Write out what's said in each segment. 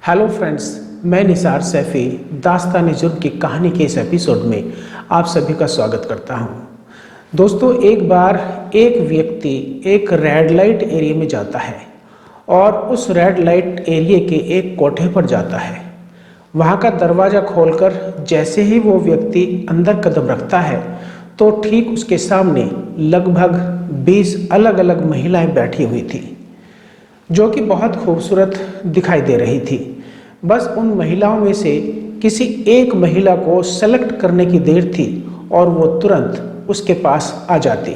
Hello friends, मैं निसार सैफ़ी दास्तान जुर्म की कहानी के इस एपिसोड में आप सभी का स्वागत करता हूं। दोस्तों, एक बार एक व्यक्ति एक रेड लाइट एरिया में जाता है और उस रेड लाइट एरिया के एक कोठे पर जाता है। वहां का दरवाज़ा खोलकर जैसे ही वो व्यक्ति अंदर कदम रखता है तो ठीक उसके सामने लगभग 20 अलग अलग महिलाएं बैठी हुई थी, जो कि बहुत खूबसूरत दिखाई दे रही थी। बस उन महिलाओं में से किसी एक महिला को सेलेक्ट करने की देर थी और वो तुरंत उसके पास आ जाती।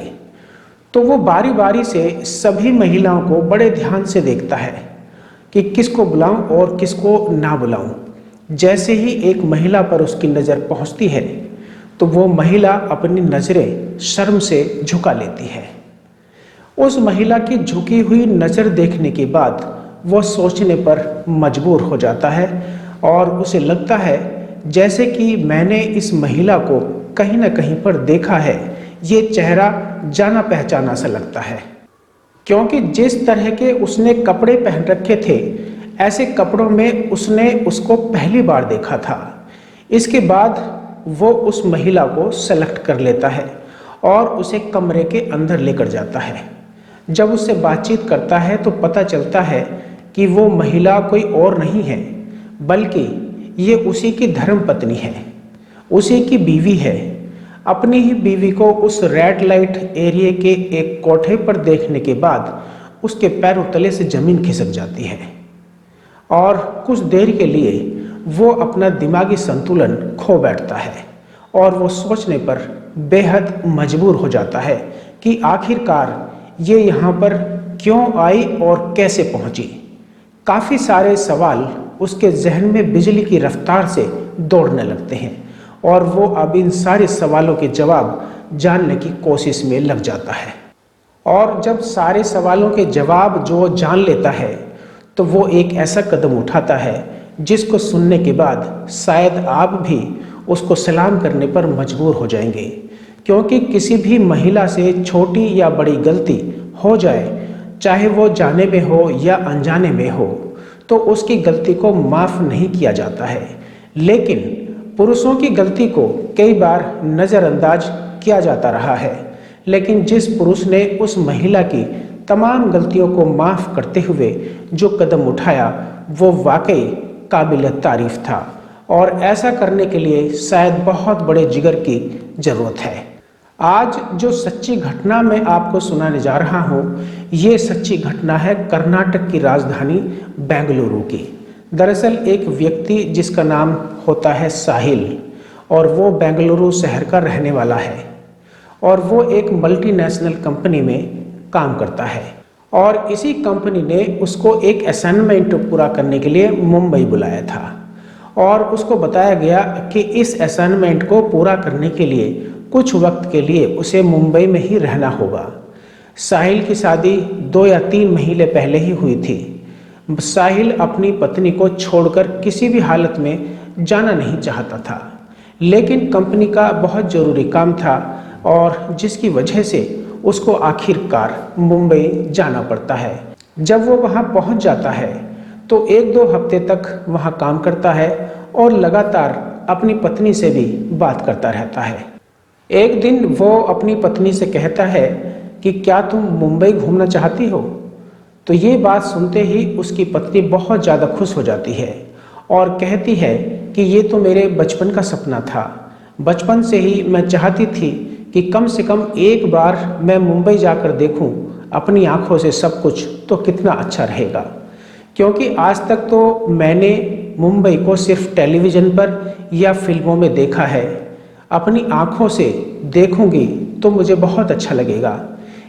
तो वो बारी बारी से सभी महिलाओं को बड़े ध्यान से देखता है कि किसको बुलाऊं और किसको ना बुलाऊं। जैसे ही एक महिला पर उसकी नज़र पहुंचती है तो वो महिला अपनी नज़रें शर्म से झुका लेती है। उस महिला की झुकी हुई नज़र देखने के बाद वो सोचने पर मजबूर हो जाता है और उसे लगता है जैसे कि मैंने इस महिला को कहीं ना कहीं पर देखा है। ये चेहरा जाना पहचाना सा लगता है, क्योंकि जिस तरह के उसने कपड़े पहन रखे थे ऐसे कपड़ों में उसने उसको पहली बार देखा था। इसके बाद वो उस महिला को सेलेक्ट कर लेता है और उसे कमरे के अंदर लेकर जाता है। जब उससे बातचीत करता है तो पता चलता है कि वो महिला कोई और नहीं है, बल्कि ये उसी की धर्मपत्नी है, उसी की बीवी है। अपनी ही बीवी को उस रेड लाइट एरिया के एक कोठे पर देखने के बाद उसके पैरों तले से ज़मीन खिसक जाती है और कुछ देर के लिए वो अपना दिमागी संतुलन खो बैठता है और वो सोचने पर बेहद मजबूर हो जाता है कि आखिरकार ये यहाँ पर क्यों आई और कैसे पहुँची। काफ़ी सारे सवाल उसके जहन में बिजली की रफ्तार से दौड़ने लगते हैं और वो अब इन सारे सवालों के जवाब जानने की कोशिश में लग जाता है। और जब सारे सवालों के जवाब जो जान लेता है तो वो एक ऐसा कदम उठाता है जिसको सुनने के बाद शायद आप भी उसको सलाम करने पर मजबूर हो जाएंगे, क्योंकि किसी भी महिला से छोटी या बड़ी गलती हो जाए, चाहे वो जाने में हो या अनजाने में हो, तो उसकी गलती को माफ़ नहीं किया जाता है। लेकिन पुरुषों की गलती को कई बार नज़रअंदाज किया जाता रहा है, लेकिन जिस पुरुष ने उस महिला की तमाम गलतियों को माफ़ करते हुए जो कदम उठाया वो वाकई काबिल तारीफ़ था और ऐसा करने के लिए शायद बहुत बड़े जिगर की ज़रूरत है। आज जो सच्ची घटना मैं आपको सुनाने जा रहा हूँ, ये सच्ची घटना है कर्नाटक की राजधानी बेंगलुरु की। दरअसल एक व्यक्ति जिसका नाम होता है साहिल और वो बेंगलुरु शहर का रहने वाला है और वो एक मल्टीनेशनल कंपनी में काम करता है और इसी कंपनी ने उसको एक असाइनमेंट पूरा करने के लिए मुंबई बुलाया था और उसको बताया गया कि इस असाइनमेंट को पूरा करने के लिए कुछ वक्त के लिए उसे मुंबई में ही रहना होगा। साहिल की शादी 2 या 3 महीने पहले ही हुई थी। साहिल अपनी पत्नी को छोड़कर किसी भी हालत में जाना नहीं चाहता था, लेकिन कंपनी का बहुत ज़रूरी काम था और जिसकी वजह से उसको आखिरकार मुंबई जाना पड़ता है। जब वो वहाँ पहुँच जाता है तो 1-2 हफ्ते तक वहाँ काम करता है और लगातार अपनी पत्नी से भी बात करता रहता है। एक दिन वो अपनी पत्नी से कहता है कि क्या तुम मुंबई घूमना चाहती हो? तो ये बात सुनते ही उसकी पत्नी बहुत ज़्यादा खुश हो जाती है और कहती है कि ये तो मेरे बचपन का सपना था। बचपन से ही मैं चाहती थी कि कम से कम एक बार मैं मुंबई जाकर देखूं अपनी आंखों से सब कुछ, तो कितना अच्छा रहेगा। क्योंकि आज तक तो मैंने मुंबई को सिर्फ टेलीविज़न पर या फिल्मों में देखा है, अपनी आँखों से देखूंगी तो मुझे बहुत अच्छा लगेगा।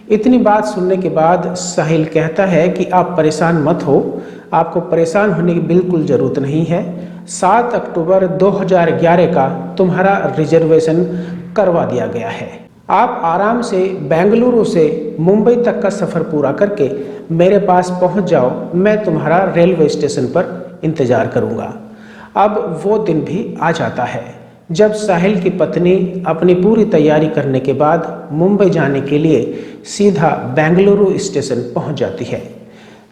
इतनी बात सुनने के बाद साहिल कहता है कि आप परेशान मत हो, आपको परेशान होने की बिल्कुल ज़रूरत नहीं है। 7 अक्टूबर 2011 का तुम्हारा रिजर्वेशन करवा दिया गया है। आप आराम से बेंगलुरु से मुंबई तक का सफ़र पूरा करके मेरे पास पहुंच जाओ, मैं तुम्हारा रेलवे स्टेशन पर इंतज़ार करूंगा। अब वो दिन भी आ जाता है जब साहिल की पत्नी अपनी पूरी तैयारी करने के बाद मुंबई जाने के लिए सीधा बेंगलुरु स्टेशन पहुंच जाती है।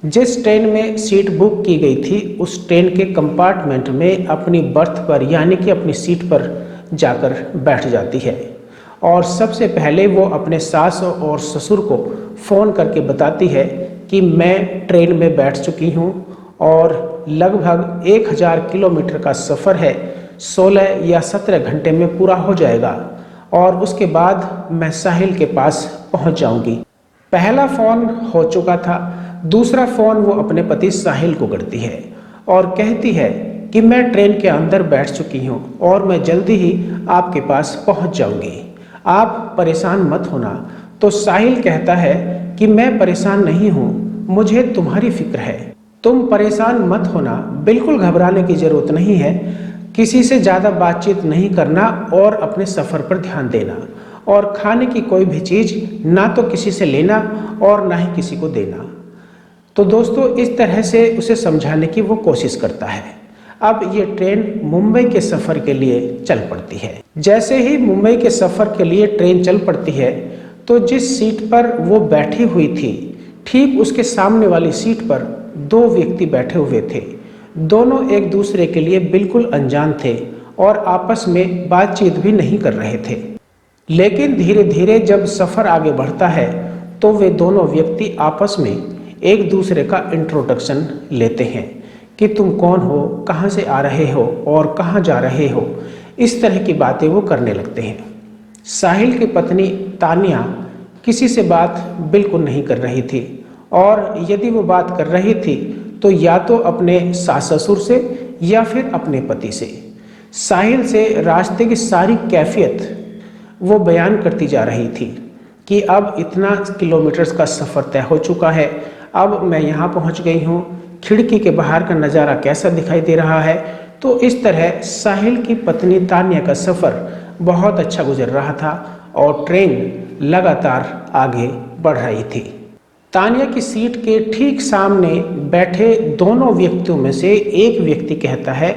जिस ट्रेन में सीट बुक की गई थी उस ट्रेन के कंपार्टमेंट में अपनी बर्थ पर यानी कि अपनी सीट पर जाकर बैठ जाती है और सबसे पहले वो अपने सास और ससुर को फ़ोन करके बताती है कि मैं ट्रेन में बैठ चुकी हूँ और लगभग 1000 किलोमीटर का सफ़र है, 16 या 17 घंटे में पूरा हो जाएगा और उसके बाद मैं साहिल के पास पहुँच जाऊँगी। पहला फ़ोन हो चुका था, दूसरा फ़ोन वो अपने पति साहिल को करती है और कहती है कि मैं ट्रेन के अंदर बैठ चुकी हूँ और मैं जल्दी ही आपके पास पहुँच जाऊँगी, आप परेशान मत होना। तो साहिल कहता है कि मैं परेशान नहीं हूँ, मुझे तुम्हारी फिक्र है, तुम परेशान मत होना, बिल्कुल घबराने की ज़रूरत नहीं है, किसी से ज़्यादा बातचीत नहीं करना और अपने सफ़र पर ध्यान देना और खाने की कोई भी चीज़ ना तो किसी से लेना और ना ही किसी को देना। तो दोस्तों इस तरह से उसे समझाने की वो कोशिश करता है। अब ये ट्रेन मुंबई के सफ़र के लिए चल पड़ती है। जैसे ही मुंबई के सफ़र के लिए ट्रेन चल पड़ती है तो जिस सीट पर वो बैठी हुई थी ठीक उसके सामने वाली सीट पर दो व्यक्ति बैठे हुए थे। दोनों एक दूसरे के लिए बिल्कुल अनजान थे और आपस में बातचीत भी नहीं कर रहे थे। लेकिन धीरे धीरे जब सफ़र आगे बढ़ता है तो वे दोनों व्यक्ति आपस में एक दूसरे का इंट्रोडक्शन लेते हैं कि तुम कौन हो, कहाँ से आ रहे हो और कहाँ जा रहे हो, इस तरह की बातें वो करने लगते हैं। साहिल की पत्नी तानिया किसी से बात बिल्कुल नहीं कर रही थी और यदि वो बात कर रही थी तो या तो अपने सास ससुर से या फिर अपने पति से। साहिल से रास्ते की सारी कैफियत वो बयान करती जा रही थी कि अब इतना किलोमीटर्स का सफ़र तय हो चुका है, अब मैं यहाँ पहुँच गई हूँ, खिड़की के बाहर का नज़ारा कैसा दिखाई दे रहा है। तो इस तरह साहिल की पत्नी तानिया का सफ़र बहुत अच्छा गुजर रहा था और ट्रेन लगातार आगे बढ़ रही थी। तानिया की सीट के ठीक सामने बैठे दोनों व्यक्तियों में से एक व्यक्ति कहता है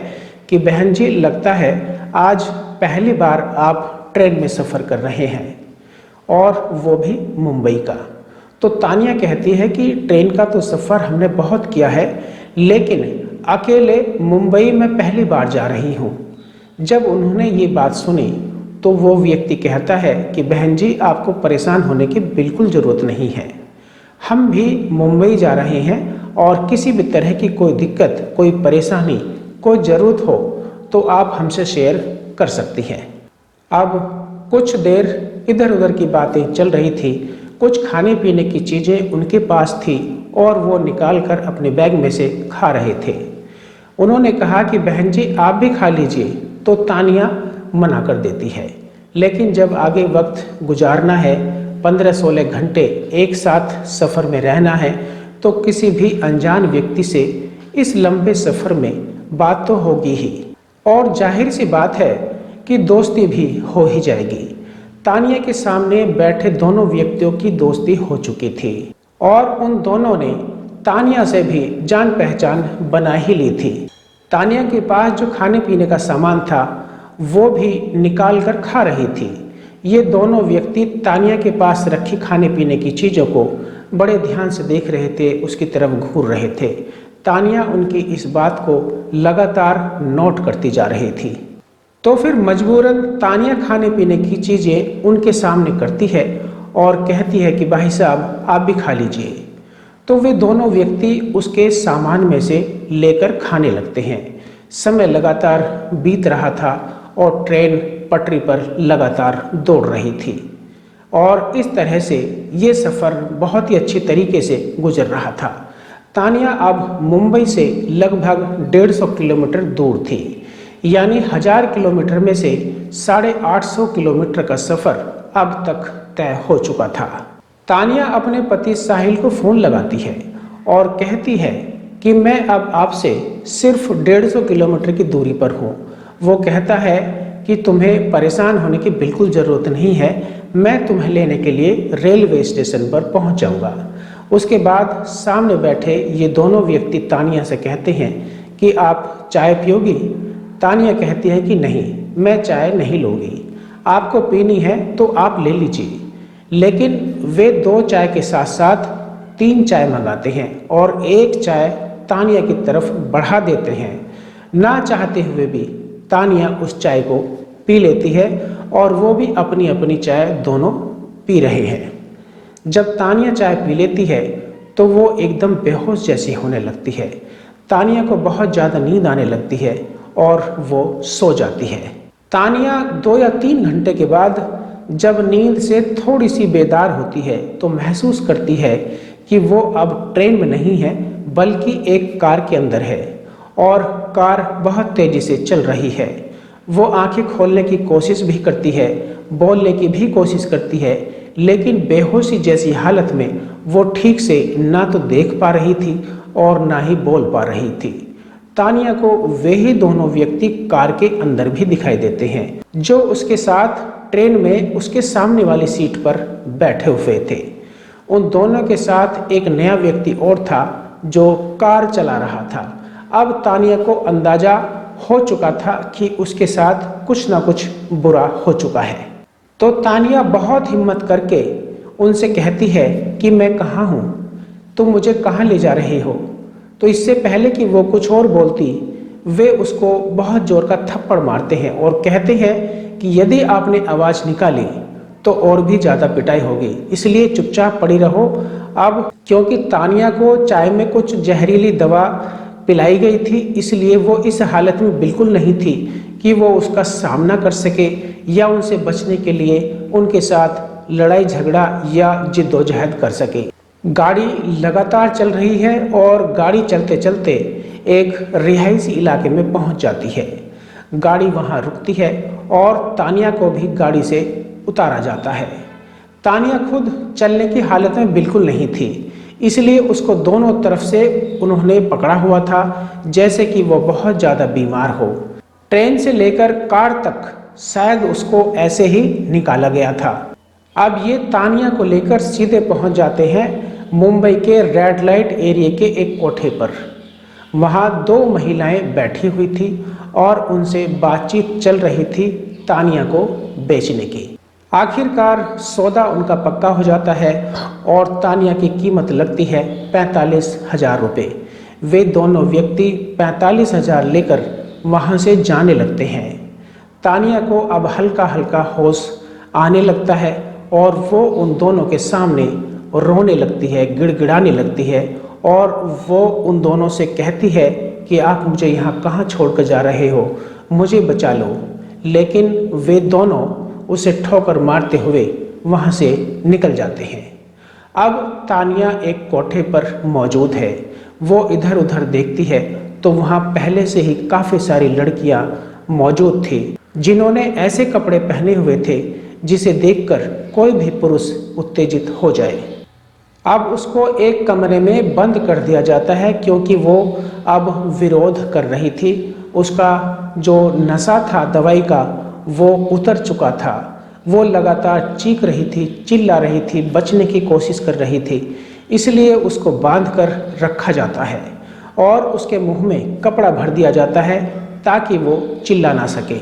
कि बहन जी, लगता है आज पहली बार आप ट्रेन में सफ़र कर रहे हैं और वो भी मुंबई का। तो तानिया कहती है कि ट्रेन का तो सफ़र हमने बहुत किया है लेकिन अकेले मुंबई में पहली बार जा रही हूँ। जब उन्होंने ये बात सुनी तो वो व्यक्ति कहता है कि बहन जी, आपको परेशान होने की बिल्कुल ज़रूरत नहीं है, हम भी मुंबई जा रहे हैं और किसी भी तरह की कोई दिक्कत, कोई परेशानी, कोई ज़रूरत हो तो आप हमसे शेयर कर सकती हैं। अब कुछ देर इधर उधर की बातें चल रही थी, कुछ खाने पीने की चीज़ें उनके पास थी और वो निकाल कर अपने बैग में से खा रहे थे। उन्होंने कहा कि बहन जी, आप भी खा लीजिए, तो तानिया मना कर देती है। लेकिन जब आगे वक्त गुजारना है, 15-16 घंटे एक साथ सफ़र में रहना है, तो किसी भी अनजान व्यक्ति से इस लंबे सफ़र में बात तो होगी ही और जाहिर सी बात है कि दोस्ती भी हो ही जाएगी। तानिया के सामने बैठे दोनों व्यक्तियों की दोस्ती हो चुकी थी और उन दोनों ने तानिया से भी जान पहचान बना ही ली थी। तानिया के पास जो खाने पीने का सामान था वो भी निकाल कर खा रही थी। ये दोनों व्यक्ति तानिया के पास रखी खाने पीने की चीज़ों को बड़े ध्यान से देख रहे थे, उसकी तरफ घूर रहे थे। तानिया उनकी इस बात को लगातार नोट करती जा रही थी। तो फिर मजबूरन तानिया खाने पीने की चीज़ें उनके सामने करती है और कहती है कि भाई साहब, आप भी खा लीजिए। तो वे दोनों व्यक्ति उसके सामान में से लेकर खाने लगते हैं। समय लगातार बीत रहा था और ट्रेन पटरी पर लगातार दौड़ रही थी और इस तरह से ये सफ़र बहुत ही अच्छी तरीके से गुजर रहा था। तानिया अब मुंबई से लगभग 150 किलोमीटर दूर थी, यानी 1000 किलोमीटर में से 850 किलोमीटर का सफ़र अब तक तय हो चुका था। तानिया अपने पति साहिल को फ़ोन लगाती है और कहती है कि मैं अब आपसे सिर्फ 150 किलोमीटर की दूरी पर हूँ। वो कहता है कि तुम्हें परेशान होने की बिल्कुल ज़रूरत नहीं है, मैं तुम्हें लेने के लिए रेलवे स्टेशन पर पहुँच जाऊँगा। उसके बाद सामने बैठे ये दोनों व्यक्ति तानिया से कहते हैं कि आप चाय पियोगी? तानिया कहती है कि नहीं, मैं चाय नहीं लूँगी, आपको पीनी है तो आप ले लीजिए। लेकिन वे 2 चाय के साथ साथ 3 चाय मंगाते हैं और एक चाय तानिया की तरफ बढ़ा देते हैं। ना चाहते हुए भी तानिया उस चाय को पी लेती है और वो भी अपनी अपनी चाय दोनों पी रहे हैं। जब तानिया चाय पी लेती है तो वो एकदम बेहोश जैसी होने लगती है। तानिया को बहुत ज़्यादा नींद आने लगती है और वो सो जाती है। तानिया 2 या 3 घंटे के बाद जब नींद से थोड़ी सी बेदार होती है तो महसूस करती है कि वो अब ट्रेन में नहीं है बल्कि एक कार के अंदर है और कार बहुत तेज़ी से चल रही है। वो आंखें खोलने की कोशिश भी करती है, बोलने की भी कोशिश करती है, लेकिन बेहोशी जैसी हालत में वो ठीक से ना तो देख पा रही थी और ना ही बोल पा रही थी। तानिया को वे ही दोनों व्यक्ति कार के अंदर भी दिखाई देते हैं जो उसके साथ ट्रेन में उसके सामने वाली सीट पर बैठे हुए थे। उन दोनों के साथ एक नया व्यक्ति और था जो कार चला रहा था। अब तानिया को अंदाजा हो चुका था कि उसके साथ कुछ ना कुछ बुरा हो चुका है। तो तानिया बहुत हिम्मत करके उनसे कहती है कि मैं कहाँ हूँ, तुम मुझे कहाँ ले जा रहे हो। तो इससे पहले कि वो कुछ और बोलती, वे उसको बहुत जोर का थप्पड़ मारते हैं और कहते हैं कि यदि आपने आवाज़ निकाली तो और भी ज़्यादा पिटाई होगी, इसलिए चुपचाप पड़ी रहो। अब क्योंकि तानिया को चाय में कुछ जहरीली दवा पिलाई गई थी, इसलिए वो इस हालत में बिल्कुल नहीं थी कि वो उसका सामना कर सके या उनसे बचने के लिए उनके साथ लड़ाई झगड़ा या जिद्दोजहद कर सके। गाड़ी लगातार चल रही है और गाड़ी चलते चलते एक रिहायशी इलाके में पहुंच जाती है। गाड़ी वहां रुकती है और तानिया को भी गाड़ी से उतारा जाता है। तानिया खुद चलने की हालत में बिल्कुल नहीं थी, इसलिए उसको दोनों तरफ से उन्होंने पकड़ा हुआ था जैसे कि वो बहुत ज़्यादा बीमार हो। ट्रेन से लेकर कार तक शायद उसको ऐसे ही निकाला गया था। अब ये तानिया को लेकर सीधे पहुंच जाते हैं मुंबई के रेड लाइट एरिया के एक कोठे पर। वहाँ 2 महिलाएं बैठी हुई थी और उनसे बातचीत चल रही थी तानिया को बेचने की। आखिरकार सौदा उनका पक्का हो जाता है और तानिया की कीमत लगती है 45,000 रुपये। वे दोनों व्यक्ति 45,000 लेकर वहाँ से जाने लगते हैं। तानिया को अब हल्का हल्का होश आने लगता है और वो उन दोनों के सामने रोने लगती है, गिड़गिड़ाने लगती है और वो उन दोनों से कहती है कि आप मुझे यहाँ कहाँ छोड़कर जा रहे हो, मुझे बचा लो। लेकिन वे दोनों उसे ठोकर मारते हुए वहाँ से निकल जाते हैं। अब तानिया एक कोठे पर मौजूद है। वो इधर उधर देखती है तो वहाँ पहले से ही काफ़ी सारी लड़कियाँ मौजूद थी जिन्होंने ऐसे कपड़े पहने हुए थे जिसे देखकर कोई भी पुरुष उत्तेजित हो जाए। अब उसको एक कमरे में बंद कर दिया जाता है क्योंकि वो अब विरोध कर रही थी। उसका जो नशा था दवाई का वो उतर चुका था। वो लगातार चीख रही थी, चिल्ला रही थी, बचने की कोशिश कर रही थी, इसलिए उसको बांध कर रखा जाता है और उसके मुंह में कपड़ा भर दिया जाता है ताकि वो चिल्ला ना सके।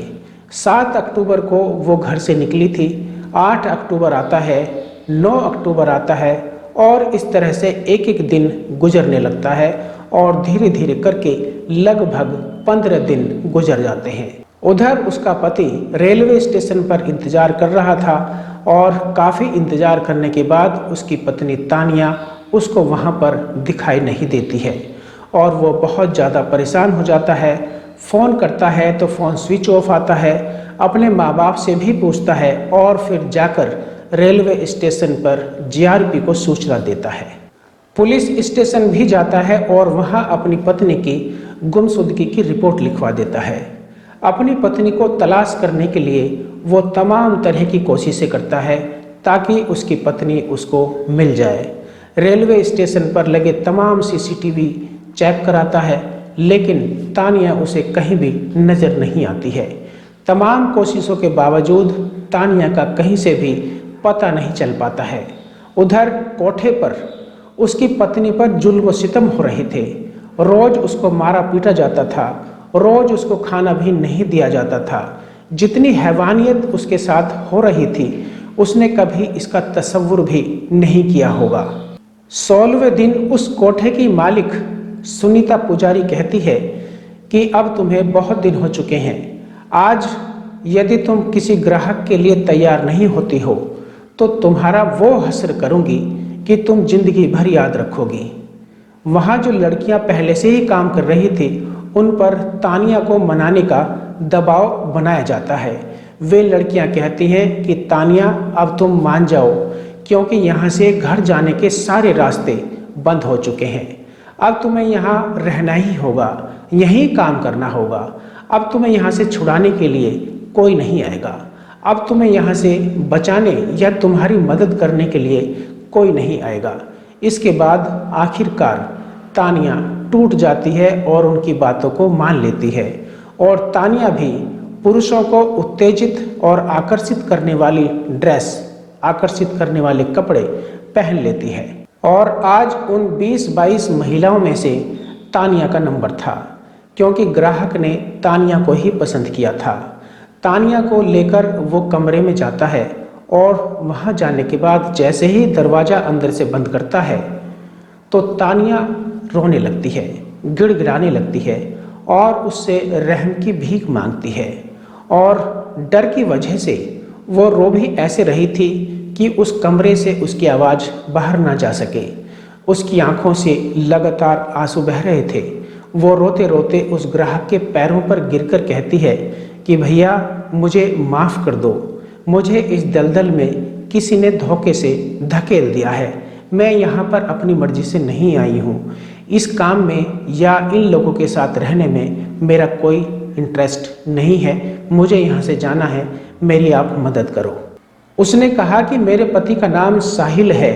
7 अक्टूबर को वो घर से निकली थी, 8 अक्टूबर आता है, 9 अक्टूबर आता है और इस तरह से एक एक दिन गुजरने लगता है और धीरे धीरे करके लगभग 15 दिन गुजर जाते हैं। उधर उसका पति रेलवे स्टेशन पर इंतजार कर रहा था और काफ़ी इंतजार करने के बाद उसकी पत्नी तानिया उसको वहाँ पर दिखाई नहीं देती है और वो बहुत ज़्यादा परेशान हो जाता है। फ़ोन करता है तो फ़ोन स्विच ऑफ आता है, अपने माँ बाप से भी पूछता है और फिर जाकर रेलवे स्टेशन पर जीआरपी को सूचना देता है। पुलिस स्टेशन भी जाता है और वहाँ अपनी पत्नी की गुमशुदगी की रिपोर्ट लिखवा देता है। अपनी पत्नी को तलाश करने के लिए वो तमाम तरह की कोशिशें करता है ताकि उसकी पत्नी उसको मिल जाए। रेलवे स्टेशन पर लगे तमाम सीसीटीवी चेक कराता है लेकिन तानिया उसे कहीं भी नज़र नहीं आती है। तमाम कोशिशों के बावजूद तानिया का कहीं से भी पता नहीं चल पाता है। उधर कोठे पर उसकी पत्नी पर जुल्म व सितम हो रहे थे। रोज़ उसको मारा पीटा जाता था, रोज़ उसको खाना भी नहीं दिया जाता था। जितनी हैवानियत उसके साथ हो रही थी उसने कभी इसका तसव्वुर भी नहीं किया होगा। 16वें दिन उस कोठे की मालिक सुनीता पुजारी कहती है कि अब तुम्हें बहुत दिन हो चुके हैं। आज यदि तुम किसी ग्राहक के लिए तैयार नहीं होती हो तो तुम्हारा वो हश्र करूंगी कि तुम जिंदगी भर याद रखोगी। वहाँ जो लड़कियां पहले से ही काम कर रही थी उन पर तानिया को मनाने का दबाव बनाया जाता है। वे लड़कियां कहती हैं कि तानिया अब तुम मान जाओ, क्योंकि यहाँ से घर जाने के सारे रास्ते बंद हो चुके हैं। अब तुम्हें यहाँ रहना ही होगा, यहीं काम करना होगा। अब तुम्हें यहाँ से छुड़ाने के लिए कोई नहीं आएगा। अब तुम्हें यहाँ से बचाने या तुम्हारी मदद करने के लिए कोई नहीं आएगा। इसके बाद आखिरकार तानिया टूट जाती है और उनकी बातों को मान लेती है, और तानिया भी पुरुषों को उत्तेजित और आकर्षित करने वाली ड्रेस, आकर्षित करने वाले कपड़े पहन लेती है। और आज उन 20-22 महिलाओं में से तानिया का नंबर था, क्योंकि ग्राहक ने तानिया को ही पसंद किया था। तानिया को लेकर वो कमरे में जाता है और वहाँ जाने के बाद जैसे ही दरवाज़ा अंदर से बंद करता है तो तानिया रोने लगती है, गिड़गिड़ाने लगती है और उससे रहम की भीख मांगती है। और डर की वजह से वो रो भी ऐसे रही थी कि उस कमरे से उसकी आवाज़ बाहर ना जा सके। उसकी आंखों से लगातार आंसू बह रहे थे। वो रोते रोते उस ग्राहक के पैरों पर गिरकर कहती है कि भैया मुझे माफ़ कर दो, मुझे इस दलदल में किसी ने धोखे से धकेल दिया है। मैं यहाँ पर अपनी मर्जी से नहीं आई हूँ। इस काम में या इन लोगों के साथ रहने में मेरा कोई इंटरेस्ट नहीं है। मुझे यहाँ से जाना है, मेरी आप मदद करो। उसने कहा कि मेरे पति का नाम साहिल है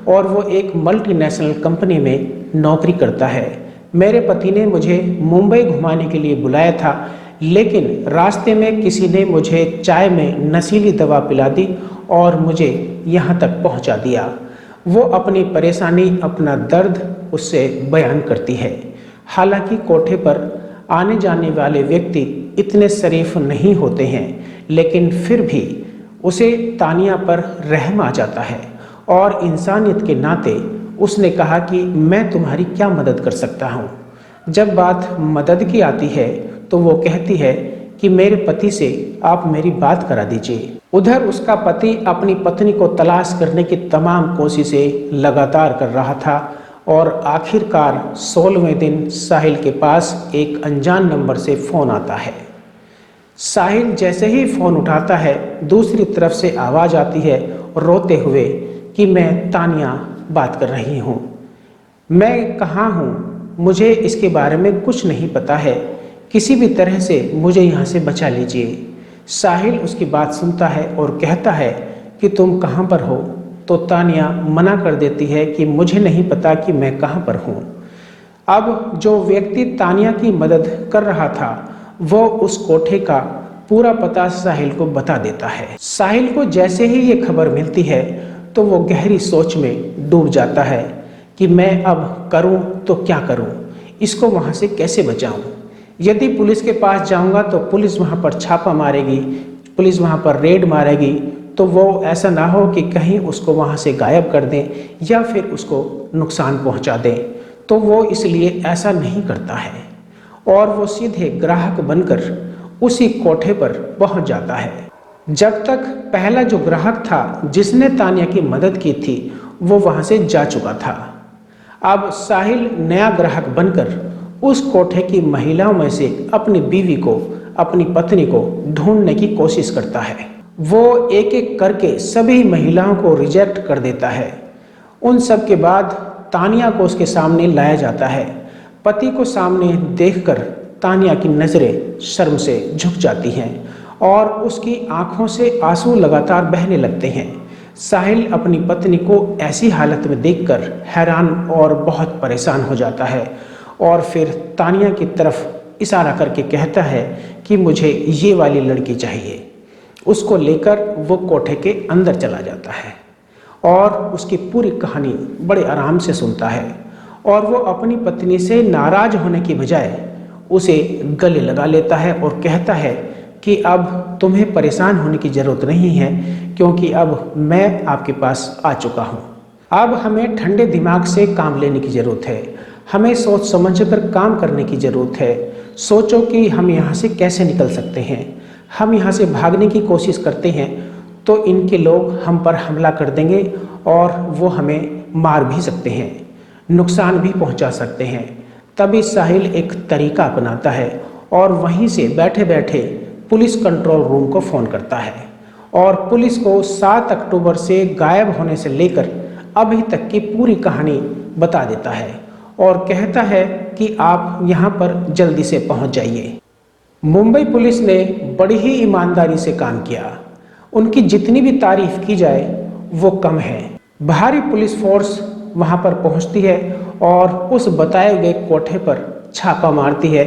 और वो एक मल्टीनेशनल कंपनी में नौकरी करता है। मेरे पति ने मुझे मुंबई घुमाने के लिए बुलाया था, लेकिन रास्ते में किसी ने मुझे चाय में नशीली दवा पिला दी और मुझे यहाँ तक पहुँचा दिया। वो अपनी परेशानी, अपना दर्द उससे बयान करती है। हालांकि कोठे पर आने जाने वाले व्यक्ति इतने शरीफ नहीं होते हैं, लेकिन फिर भी उसे तानिया पर रहम आ जाता है और इंसानियत के नाते उसने कहा कि मैं तुम्हारी क्या मदद कर सकता हूँ। जब बात मदद की आती है तो वो कहती है कि मेरे पति से आप मेरी बात करा दीजिए। उधर उसका पति अपनी पत्नी को तलाश करने की तमाम कोशिशें लगातार कर रहा था और आखिरकार 16वें दिन साहिल के पास एक अनजान नंबर से फ़ोन आता है। साहिल जैसे ही फ़ोन उठाता है, दूसरी तरफ से आवाज़ आती है रोते हुए कि मैं तानिया बात कर रही हूँ। मैं कहाँ हूँ, मुझे इसके बारे में कुछ नहीं पता है। किसी भी तरह से मुझे यहाँ से बचा लीजिए। साहिल उसकी बात सुनता है और कहता है कि तुम कहाँ पर हो, तो तानिया मना कर देती है कि मुझे नहीं पता कि मैं कहाँ पर हूँ। अब जो व्यक्ति तानिया की मदद कर रहा था वो उस कोठे का पूरा पता साहिल को बता देता है। साहिल को जैसे ही ये खबर मिलती है तो वो गहरी सोच में डूब जाता है कि मैं अब करूँ तो क्या करूँ, इसको वहाँ से कैसे बचाऊँ। यदि पुलिस के पास जाऊंगा तो पुलिस वहाँ पर छापा मारेगी, पुलिस वहाँ पर रेड मारेगी, तो वो ऐसा ना हो कि कहीं उसको वहाँ से गायब कर दें या फिर उसको नुकसान पहुँचा दें। तो वो इसलिए ऐसा नहीं करता है और वो सीधे ग्राहक बनकर उसी कोठे पर पहुँच जाता है। जब तक पहला जो ग्राहक था जिसने तानिया की मदद की थी वो वहाँ से जा चुका था। अब साहिल नया ग्राहक बनकर उस कोठे की महिलाओं में से अपनी बीवी को, अपनी पत्नी को ढूंढने की कोशिश करता है। वो एक एक करके सभी महिलाओं को रिजेक्ट कर देता है। उन सब के बाद तानिया को उसके सामने लाया जाता है। पति को सामने देखकर तानिया की नज़रें शर्म से झुक जाती हैं और उसकी आंखों से आंसू लगातार बहने लगते हैं। साहिल अपनी पत्नी को ऐसी हालत में देखकर हैरान और बहुत परेशान हो जाता है और फिर तानिया की तरफ इशारा करके कहता है कि मुझे ये वाली लड़की चाहिए। उसको लेकर वो कोठे के अंदर चला जाता है और उसकी पूरी कहानी बड़े आराम से सुनता है और वो अपनी पत्नी से नाराज़ होने की बजाय उसे गले लगा लेता है और कहता है कि अब तुम्हें परेशान होने की ज़रूरत नहीं है, क्योंकि अब मैं आपके पास आ चुका हूँ। अब हमें ठंडे दिमाग से काम लेने की ज़रूरत है। हमें सोच समझ कर काम करने की ज़रूरत है। सोचो कि हम यहाँ से कैसे निकल सकते हैं। हम यहाँ से भागने की कोशिश करते हैं तो इनके लोग हम पर हमला कर देंगे और वो हमें मार भी सकते हैं, नुकसान भी पहुँचा सकते हैं। तभी साहिल एक तरीका अपनाता है और वहीं से बैठे बैठे पुलिस कंट्रोल रूम को फ़ोन करता है और पुलिस को 7 अक्टूबर से गायब होने से लेकर अभी तक की पूरी कहानी बता देता है और कहता है कि आप यहाँ पर जल्दी से पहुँच जाइए। मुंबई पुलिस ने बड़ी ही ईमानदारी से काम किया। उनकी जितनी भी तारीफ की जाए वो कम है। भारी पुलिस फोर्स वहाँ पर पहुँचती है और उस बताए गए कोठे पर छापा मारती है।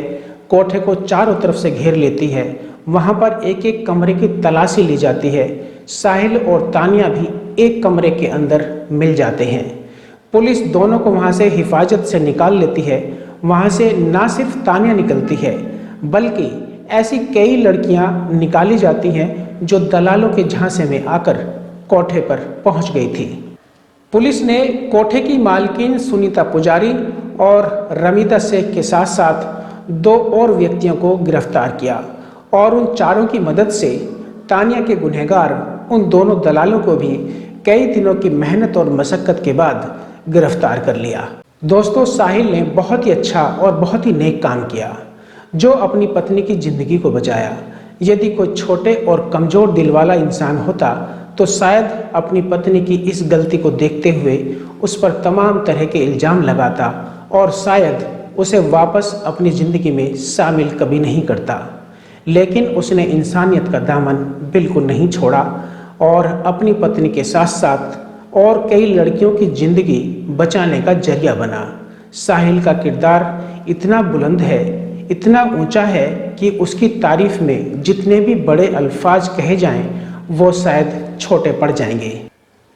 कोठे को चारों तरफ से घेर लेती है। वहाँ पर एक एक कमरे की तलाशी ली जाती है। साहिल और तानिया भी एक कमरे के अंदर मिल जाते हैं। पुलिस दोनों को वहाँ से हिफाजत से निकाल लेती है। वहाँ से ना सिर्फ तानिया निकलती है बल्कि ऐसी कई लड़कियाँ निकाली जाती हैं जो दलालों के झांसे में आकर कोठे पर पहुँच गई थी। पुलिस ने कोठे की मालकिन सुनीता पुजारी और रमीता शेख के साथ साथ 2 और व्यक्तियों को गिरफ्तार किया और उन चारों की मदद से तानिया के गुनहगार उन दोनों दलालों को भी कई दिनों की मेहनत और मशक्क़त के बाद गिरफ्तार कर लिया। दोस्तों, साहिल ने बहुत ही अच्छा और बहुत ही नेक काम किया जो अपनी पत्नी की ज़िंदगी को बचाया। यदि कोई छोटे और कमज़ोर दिल वाला इंसान होता तो शायद अपनी पत्नी की इस गलती को देखते हुए उस पर तमाम तरह के इल्ज़ाम लगाता और शायद उसे वापस अपनी ज़िंदगी में शामिल कभी नहीं करता। लेकिन उसने इंसानियत का दामन बिल्कुल नहीं छोड़ा और अपनी पत्नी के साथ साथ और कई लड़कियों की ज़िंदगी बचाने का जरिया बना। साहिल का किरदार इतना बुलंद है, इतना ऊंचा है कि उसकी तारीफ में जितने भी बड़े अल्फाज कहे जाएं वो शायद छोटे पड़ जाएंगे।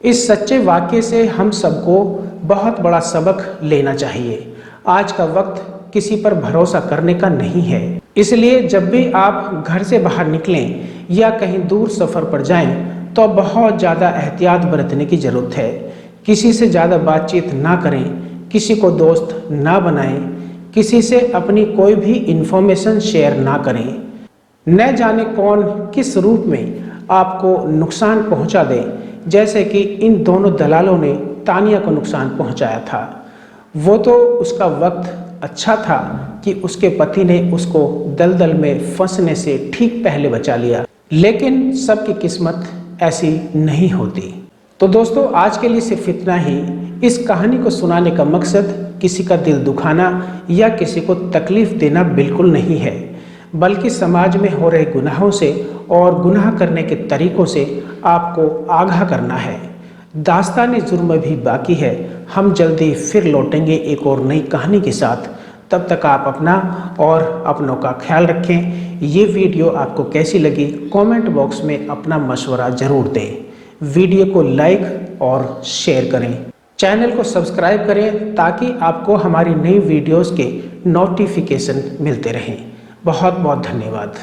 इस सच्चे वाक़ये से हम सबको बहुत बड़ा सबक लेना चाहिए। आज का वक्त किसी पर भरोसा करने का नहीं है, इसलिए जब भी आप घर से बाहर निकलें या कहीं दूर सफ़र पर जाएं तो बहुत ज़्यादा एहतियात बरतने की ज़रूरत है। किसी से ज़्यादा बातचीत ना करें, किसी को दोस्त ना बनाएं, किसी से अपनी कोई भी इन्फॉर्मेशन शेयर ना करें। न जाने कौन किस रूप में आपको नुकसान पहुंचा दे, जैसे कि इन दोनों दलालों ने तानिया को नुकसान पहुंचाया था। वो तो उसका वक्त अच्छा था कि उसके पति ने उसको दलदल में फंसने से ठीक पहले बचा लिया, लेकिन सबकी किस्मत ऐसी नहीं होती। तो दोस्तों, आज के लिए सिर्फ इतना ही। इस कहानी को सुनाने का मकसद किसी का दिल दुखाना या किसी को तकलीफ देना बिल्कुल नहीं है, बल्कि समाज में हो रहे गुनाहों से और गुनाह करने के तरीकों से आपको आगाह करना है। दास्तान जुर्म भी बाकी है। हम जल्दी फिर लौटेंगे एक और नई कहानी के साथ। तब तक आप अपना और अपनों का ख्याल रखें। ये वीडियो आपको कैसी लगी कमेंट बॉक्स में अपना मशवरा ज़रूर दें। वीडियो को लाइक और शेयर करें। चैनल को सब्सक्राइब करें ताकि आपको हमारी नई वीडियोस के नोटिफिकेशन मिलते रहें। बहुत बहुत धन्यवाद।